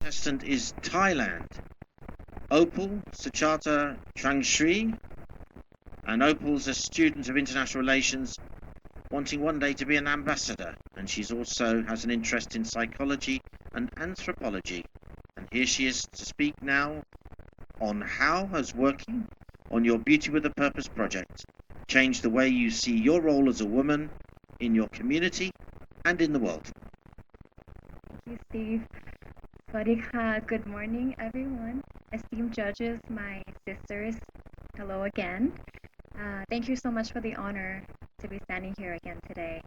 contestant is Thailand. Opal Sachata Trangshri. And Opal's a student of international relations, wanting one day to be an ambassador. And she's also has an interest in psychology and anthropology. And here she is to speak now on how has working on your Beauty with a Purpose project changed the way you see your role as a woman in your community and in the world. Thank you, Steve. Swadika, good morning, everyone. Esteemed judges, my sisters, hello again. Thank you so much for the honor to be standing here again today.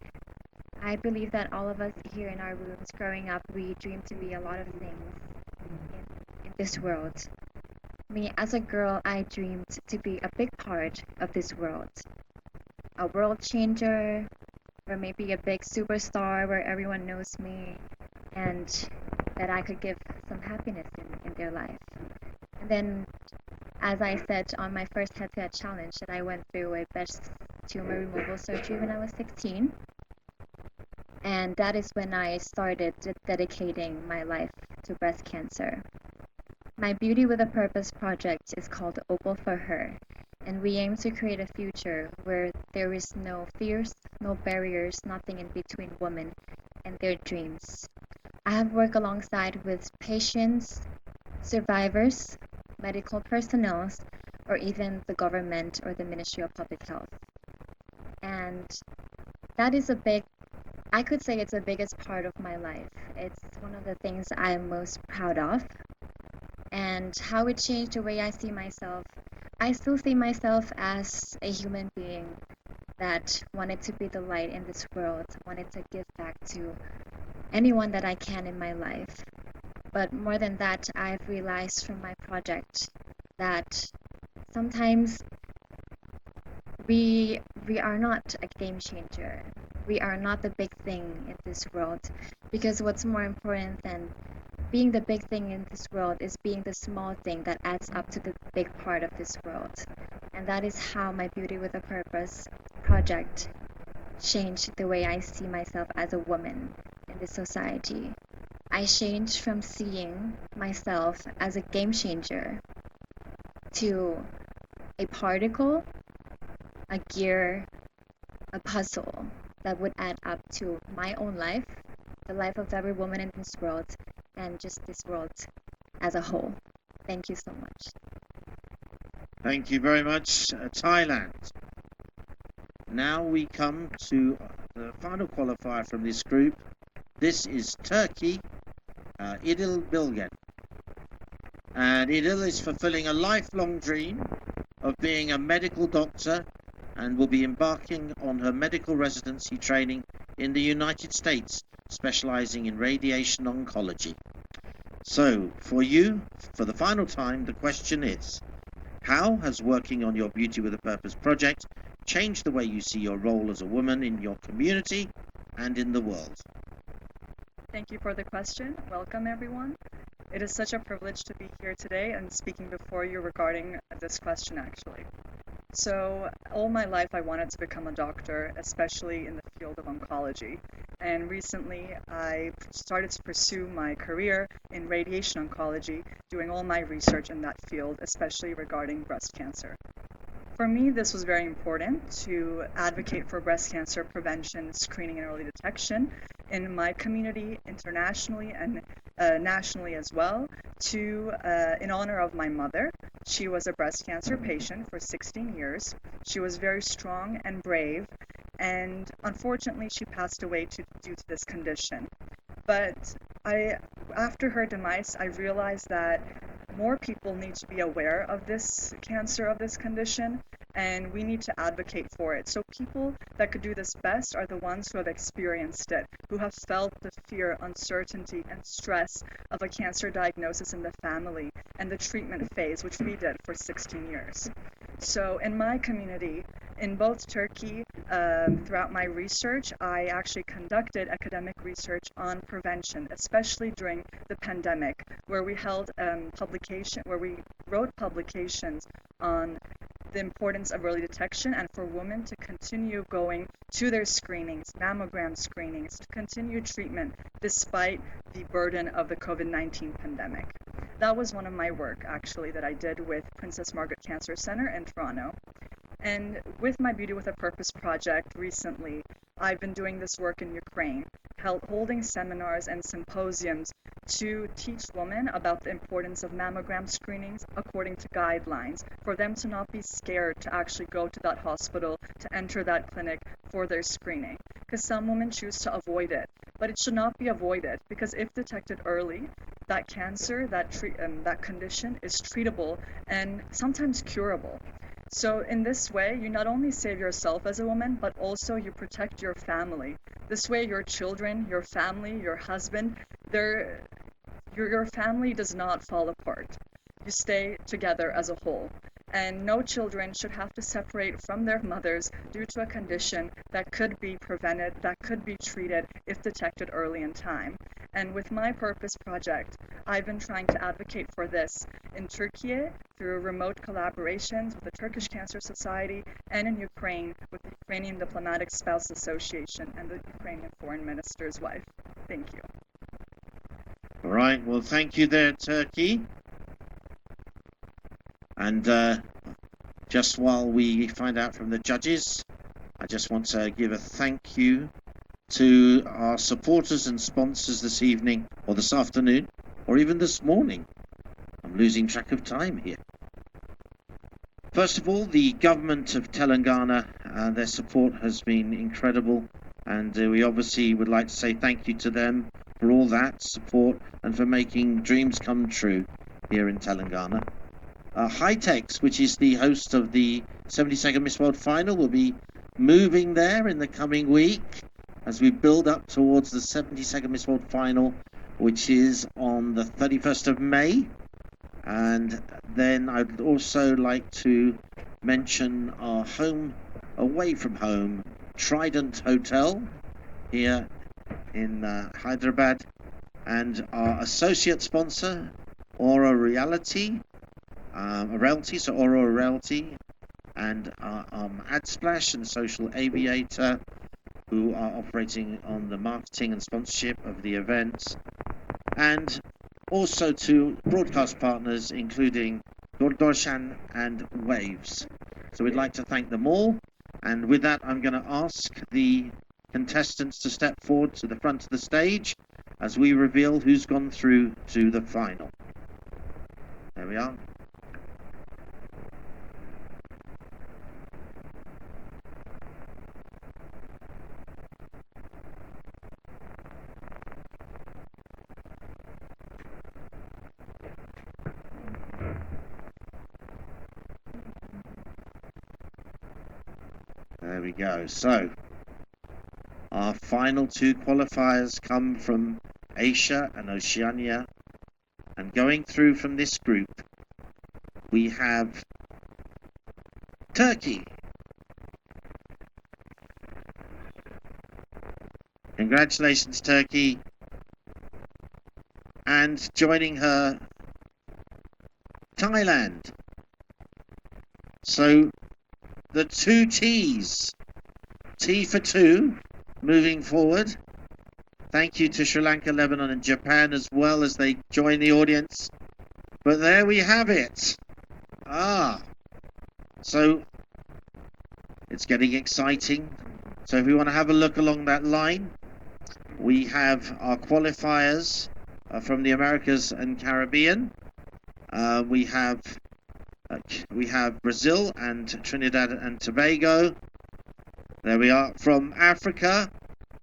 I believe that all of us here in our rooms growing up, we dream to be a lot of things in this world. Me, as a girl, I dreamed to be a big part of this world. A world changer, or maybe a big superstar where everyone knows me, and that I could give some happiness in their life. And then, as I said on my first head-to-head challenge, that I went through a breast tumor removal surgery when I was 16. And that is when I started dedicating my life to breast cancer. My Beauty with a Purpose project is called Opal for Her, and we aim to create a future where there is no fears, no barriers, nothing in between women and their dreams. I have worked alongside with patients, survivors, medical personnel, or even the government or the Ministry of Public Health. And that is I could say it's the biggest part of my life. It's one of the things I'm most proud of. And how it changed the way I see myself. I still see myself as a human being that wanted to be the light in this world, wanted to give back to anyone that I can in my life. But more than that, I've realized from my project that sometimes we are not a game changer. We are not the big thing in this world, because what's more important than being the big thing in this world is being the small thing that adds up to the big part of this world. And that is how my Beauty with a Purpose project changed the way I see myself as a woman in this society. I changed from seeing myself as a game changer to a particle, a gear, a puzzle that would add up to my own life, the life of every woman in this world, and just this world as a whole. Thank you so much. Thank you very much, Thailand. Now we come to the final qualifier from this group. This is Turkey, Idil Bilgen. And Idil is fulfilling a lifelong dream of being a medical doctor and will be embarking on her medical residency training in the United States, specializing in radiation oncology. So, for you, for the final time, the question is, how has working on your Beauty with a Purpose project changed the way you see your role as a woman in your community and in the world? Thank you for the question. Welcome, everyone. It is such a privilege to be here today and speaking before you regarding this question, actually. So, all my life I wanted to become a doctor, especially in the field of oncology. And recently I started to pursue my career in radiation oncology, doing all my research in that field, especially regarding breast cancer. For me, this was very important to advocate for breast cancer prevention, screening, and early detection in my community, internationally and nationally as well, in honor of my mother. She was a breast cancer patient for 16 years. She was very strong and brave, and unfortunately she passed away due to this condition. But after her demise, I realized that more people need to be aware of this cancer, of this condition, and we need to advocate for it. So people that could do this best are the ones who have experienced it, who have felt the fear, uncertainty, and stress of a cancer diagnosis in the family and the treatment phase, which we did for 16 years. So in my community, in both Turkey, throughout my research, I actually conducted academic research on prevention, especially during the pandemic, where we held where we wrote publications on the importance of early detection and for women to continue going to their screenings, mammogram screenings, to continue treatment despite the burden of the COVID-19 pandemic. That was one of my work, actually, that I did with Princess Margaret Cancer Center in Toronto. And with my Beauty with a Purpose project recently, I've been doing this work in Ukraine, holding seminars and symposiums to teach women about the importance of mammogram screenings according to guidelines, for them to not be scared to actually go to that hospital, to enter that clinic for their screening. Because some women choose to avoid it, but it should not be avoided, because if detected early, that cancer, that condition is treatable and sometimes curable. So in this way, you not only save yourself as a woman, but also you protect your family. This way, your children, your family, your husband, your family does not fall apart. You stay together as a whole. And no children should have to separate from their mothers due to a condition that could be prevented, that could be treated if detected early in time. And with my Purpose project, I've been trying to advocate for this in Turkey through remote collaborations with the Turkish Cancer Society, and in Ukraine with the Ukrainian Diplomatic Spouse Association and the Ukrainian Foreign Minister's wife. Thank you. All right, well, thank you there, Turkey. And just while we find out from the judges, I just want to give a thank you to our supporters and sponsors this evening, or this afternoon, or even this morning. I'm losing track of time here. First of all, the government of Telangana, their support has been incredible, and we obviously would like to say thank you to them for all that support and for making dreams come true here in Telangana. Hightex, which is the host of the 72nd Miss World Final, will be moving there in the coming week as we build up towards the 72nd Miss World Final, which is on the 31st of May. And then I'd also like to mention our home, away from home, Trident Hotel here in Hyderabad, and our associate sponsor, Aura Realty, Aura Realty, and AdSplash and Social Aviator, who are operating on the marketing and sponsorship of the event, and also to broadcast partners including Doordarshan and Waves. So we'd like to thank them all, and with that I'm going to ask the contestants to step forward to the front of the stage as we reveal who's gone through to the final. There we are. There we go. So our final two qualifiers come from Asia and Oceania, and going through from this group we have Turkey. Congratulations, Turkey. And joining her, Thailand. So the two T's, T for two, moving forward. Thank you to Sri Lanka, Lebanon and Japan as well as they join the audience. But there we have it. So it's getting exciting. So if we want to have a look along that line, we have our qualifiers from the Americas and Caribbean. We have Brazil and Trinidad and Tobago. There we are. From Africa,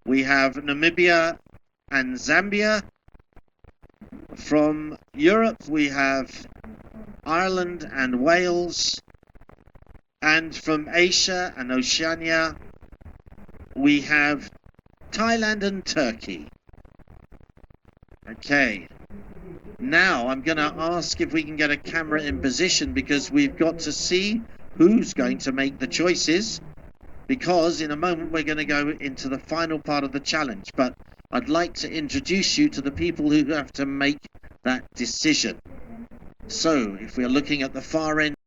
we have Namibia and Zambia. From Europe, we have Ireland and Wales. And from Asia and Oceania, we have Thailand and Turkey. Okay. Now I'm going to ask if we can get a camera in position, because we've got to see who's going to make the choices, because in a moment we're going to go into the final part of the challenge. But I'd like to introduce you to the people who have to make that decision. So if we're looking at the far end